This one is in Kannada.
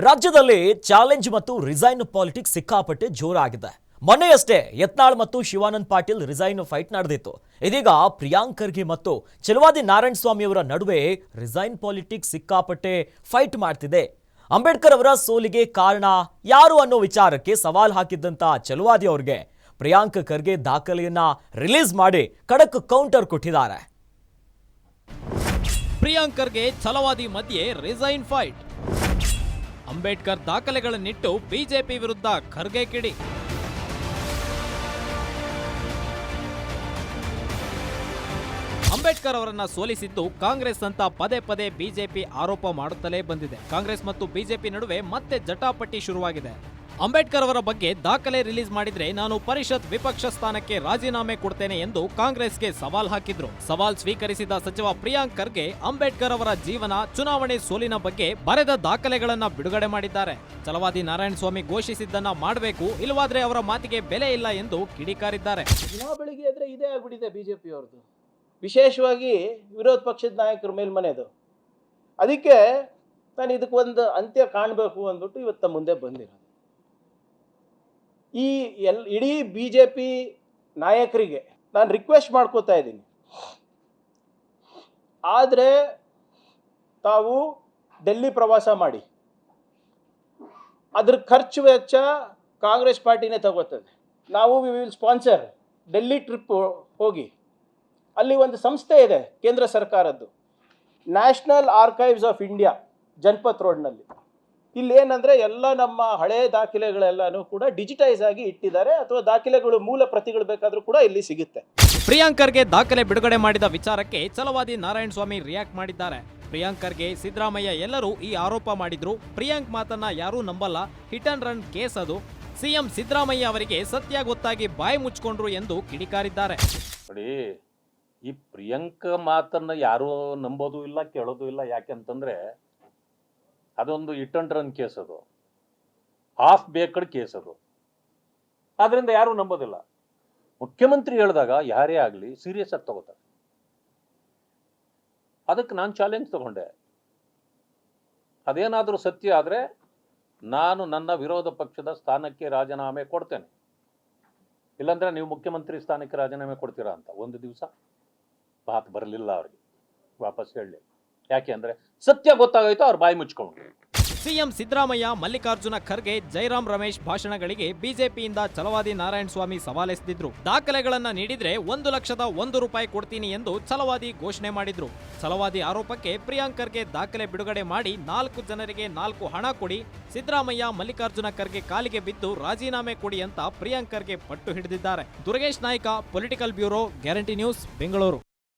ರಾಜ್ಯದಲ್ಲಿ ಚಾಲೆಂಜ್ ಮತ್ತು ರಿಸೈನ್ ಪಾಲಿಟಿಕ್ಸ್ ಸಿಕ್ಕಾಪಟ್ಟೆ ಜೋರಾಗಿದೆ. ಮೊನ್ನೆಯಷ್ಟೇ ಯತ್ನಾಳ್ ಮತ್ತು ಶಿವಾನಂದ ಪಾಟೀಲ್ ರಿಸೈನ್ ಫೈಟ್ ನಡೆದಿತ್ತು. ಇದೀಗ ಪ್ರಿಯಾಂಕ್ ಖರ್ಗೆ ಮತ್ತು ಚಲವಾದಿ ನಾರಾಯಣಸ್ವಾಮಿ ಅವರ ನಡುವೆ ರಿಸೈನ್ ಪಾಲಿಟಿಕ್ಸ್ ಸಿಕ್ಕಾಪಟ್ಟೆ ಫೈಟ್ ಮಾಡ್ತಿದೆ. ಅಂಬೇಡ್ಕರ್ ಅವರ ಸೋಲಿಗೆ ಕಾರಣ ಯಾರು ಅನ್ನೋ ವಿಚಾರಕ್ಕೆ ಸವಾಲ್ ಹಾಕಿದ್ದಂತ ಚಲವಾದಿ ಅವರಿಗೆ ಪ್ರಿಯಾಂಕ್ ಖರ್ಗೆ ದಾಖಲೆಯನ್ನ ರಿಲೀಸ್ ಮಾಡಿ ಖಡಕ್ ಕೌಂಟರ್ ಕೊಟ್ಟಿದ್ದಾರೆ. ಪ್ರಿಯಾಂಕ್ ಖರ್ಗೆ ಛಲವಾದಿ ಮಧ್ಯೆ ರಿಸೈನ್ ಫೈಟ್. ಅಂಬೇಡ್ಕರ್ ದಾಖಲೆಗಳನ್ನಿಟ್ಟು ಬಿಜೆಪಿ ವಿರುದ್ಧ ಖರ್ಗೆ ಕಿಡಿ. ಅಂಬೇಡ್ಕರ್ ಅವರನ್ನ ಸೋಲಿಸಿದ್ದು ಕಾಂಗ್ರೆಸ್ ಅಂತ ಪದೇ ಪದೇ ಬಿಜೆಪಿ ಆರೋಪ ಮಾಡುತ್ತಲೇ ಬಂದಿದೆ. ಕಾಂಗ್ರೆಸ್ ಮತ್ತು ಬಿಜೆಪಿ ನಡುವೆ ಮತ್ತೆ ಜಟಾಪಟಿ ಶುರುವಾಗಿದೆ. ಅಂಬೇಡ್ಕರ್ ಅವರ ಬಗ್ಗೆ ದಾಖಲೆ ರಿಲೀಸ್ ಮಾಡಿದ್ರೆ ನಾನು ಪರಿಷತ್ ವಿಪಕ್ಷ ಸ್ಥಾನಕ್ಕೆ ರಾಜೀನಾಮೆ ಕೊಡ್ತೇನೆ ಎಂದು ಕಾಂಗ್ರೆಸ್ಗೆ ಸವಾಲ್ ಹಾಕಿದ್ರು. ಸವಾಲ್ ಸ್ವೀಕರಿಸಿದ ಸಚಿವ ಪ್ರಿಯಾಂಕ್ ಖರ್ಗೆ ಅಂಬೇಡ್ಕರ್ ಅವರ ಜೀವನ, ಚುನಾವಣೆ ಸೋಲಿನ ಬಗ್ಗೆ ಬರೆದ ದಾಖಲೆಗಳನ್ನ ಬಿಡುಗಡೆ ಮಾಡಿದ್ದಾರೆ. ಚಲವಾದಿ ನಾರಾಯಣಸ್ವಾಮಿ ಘೋಷಿಸಿದ್ದನ್ನ ಮಾಡಬೇಕು, ಇಲ್ಲವಾದ್ರೆ ಅವರ ಮಾತಿಗೆ ಬೆಲೆ ಇಲ್ಲ ಎಂದು ಕಿಡಿಕಾರಿದ್ದಾರೆ. ದಿನ ಬೆಳಿಗ್ಗೆ ಎದ್ರೆ ಇದೇ ಆಗ್ಬಿಟ್ಟಿದೆ ಬಿಜೆಪಿ ಅವ್ರದ್ದು, ವಿಶೇಷವಾಗಿ ವಿರೋಧ ಪಕ್ಷದ ನಾಯಕರ ಮೇಲ್ಮನೆದು. ಅದಕ್ಕೆ ನಾನು ಇದಕ್ಕೊಂದು ಅಂತ್ಯ ಕಾಣಬೇಕು ಅಂದ್ಬಿಟ್ಟು ಇವತ್ತು ಮುಂದೆ ಬಂದಿರೋದು. ಈ ಇಡೀ ಬಿಜೆಪಿ ನಾಯಕರಿಗೆ ನಾನು ರಿಕ್ವೆಸ್ಟ್ ಮಾಡ್ಕೋತಾ ಇದ್ದೀನಿ, ಆದರೆ ತಾವು ಡೆಲ್ಲಿ ಪ್ರವಾಸ ಮಾಡಿ, ಅದ್ರ ಖರ್ಚು ವೆಚ್ಚ ಕಾಂಗ್ರೆಸ್ ಪಾರ್ಟಿನೇ ತಗೋತದೆ. ನಾವು we will sponsor Delhi trip. ಹೋಗಿ ಅಲ್ಲಿ ಒಂದು ಸಂಸ್ಥೆ ಇದೆ ಕೇಂದ್ರ ಸರ್ಕಾರದ್ದು, national archives of India, Janpath ರೋಡ್ನಲ್ಲಿ. ಇಲ್ಲಿ ಏನಂದರೆ ಎಲ್ಲ ನಮ್ಮ ಹಳೆ ದಾಖಲೆಗಳೆಲ್ಲನೂ ಕೂಡ ಡಿಜಿಟೈಸ್ ಆಗಿ ಇಟ್ಟಿದ್ದಾರೆ, ಅಥವಾ ದಾಖಲೆಗಳು ಮೂಲ ಪ್ರತಿಗಳು ಬೇಕಾದರೂ ಕೂಡ ಇಲ್ಲಿ ಸಿಗುತ್ತೆ. ಪ್ರಿಯಾಂಕ್ ಖರ್ಗೆ ದಾಖಲೆ ಬಿಡುಗಡೆ ಮಾಡಿದ ವಿಚಾರಕ್ಕೆ ಚಲವಾದಿ ನಾರಾಯಣಸ್ವಾಮಿ ರಿಯಾಕ್ಟ್ ಮಾಡಿದ್ದಾರೆ. ಪ್ರಿಯಾಂಕ್ ಖರ್ಗೆ, ಸಿದ್ದರಾಮಯ್ಯ ಎಲ್ಲರೂ ಈ ಆರೋಪ ಮಾಡಿದ್ರು. ಪ್ರಿಯಾಂಕ್ ಮಾತನ್ನ ಯಾರೂ ನಂಬಲ್ಲ, ಹಿಟ್ ಅಂಡ್ ರನ್ ಕೇಸ್ ಅದು. ಸಿಎಂ ಸಿದ್ದರಾಮಯ್ಯ ಅವರಿಗೆ ಸತ್ಯ ಗೊತ್ತಾಗಿ ಬಾಯಿ ಮುಚ್ಕೊಂಡ್ರು ಎಂದು ಕಿಡಿಕಾರಿದ್ದಾರೆ. ನೋಡಿ, ಈ ಪ್ರಿಯಾಂಕ ಮಾತನ್ನ ಯಾರೂ ನಂಬೋದು ಇಲ್ಲ, ಕೇಳೋದು ಇಲ್ಲ. ಯಾಕೆಂತಂದ್ರೆ ಅದೊಂದು ಹಿಟ್ ಅಂಡ್ ರನ್ ಕೇಸ್, ಅದು ಹಾಫ್ ಬೇಕಡ್ ಕೇಸ್ ಅದು. ಆದ್ರಿಂದ ಯಾರೂ ನಂಬೋದಿಲ್ಲ. ಮುಖ್ಯಮಂತ್ರಿ ಹೇಳಿದಾಗ ಯಾರೇ ಆಗಲಿ ಸೀರಿಯಸ್ ಆಗಿ ತಗೋತಾರೆ. ಅದಕ್ಕೆ ನಾನು ಚಾಲೆಂಜ್ ತಗೊಂಡೆ, ಅದೇನಾದರೂ ಸತ್ಯ ಆದರೆ ನಾನು ನನ್ನ ವಿರೋಧ ಪಕ್ಷದ ಸ್ಥಾನಕ್ಕೆ ರಾಜೀನಾಮೆ ಕೊಡ್ತೇನೆ, ಇಲ್ಲಾಂದ್ರೆ ನೀವು ಮುಖ್ಯಮಂತ್ರಿ ಸ್ಥಾನಕ್ಕೆ ರಾಜೀನಾಮೆ ಕೊಡ್ತೀರಾ ಅಂತ. ಒಂದು ದಿವಸ ಮಾತು ಬರಲಿಲ್ಲ ಅವ್ರಿಗೆ, ವಾಪಸ್ ಹೇಳಲಿ. ಯಾಕೆ ಅಂದ್ರೆ ಸತ್ಯ ಗೊತ್ತಾಗೋಯ್ತು, ಅವ್ರು ಬಾಯಿ ಮುಚ್ಕೊಂಡು. ಸಿಎಂ ಸಿದ್ದರಾಮಯ್ಯ, ಮಲ್ಲಿಕಾರ್ಜುನ ಖರ್ಗೆ, ಜೈರಾಮ್ ರಮೇಶ್ ಭಾಷಣಗಳಿಗೆ ಬಿಜೆಪಿಯಿಂದ ಚಲವಾದಿ ನಾರಾಯಣಸ್ವಾಮಿ ಸವಾಲೆಸೆದಿದ್ರು. ದಾಖಲೆಗಳನ್ನ ನೀಡಿದ್ರೆ 1,00,001 ರೂಪಾಯಿ ಕೊಡ್ತೀನಿ ಎಂದು ಚಲವಾದಿ ಘೋಷಣೆ ಮಾಡಿದ್ರು. ಚಲವಾದಿ ಆರೋಪಕ್ಕೆ ಪ್ರಿಯಾಂಕ್ ಖರ್ಗೆ ದಾಖಲೆ ಬಿಡುಗಡೆ ಮಾಡಿ 4 ಜನರಿಗೆ 4 ಹಣ ಕೊಡಿ, ಸಿದ್ದರಾಮಯ್ಯ ಮಲ್ಲಿಕಾರ್ಜುನ ಖರ್ಗೆ ಕಾಲಿಗೆ ಬಿದ್ದು ರಾಜೀನಾಮೆ ಕೊಡಿ ಅಂತ ಪ್ರಿಯಾಂಕ್ ಖರ್ಗೆ ಪಟ್ಟು ಹಿಡಿದಿದ್ದಾರೆ. Durgesh Naik, political bureau, guarantee news, Bengaluru.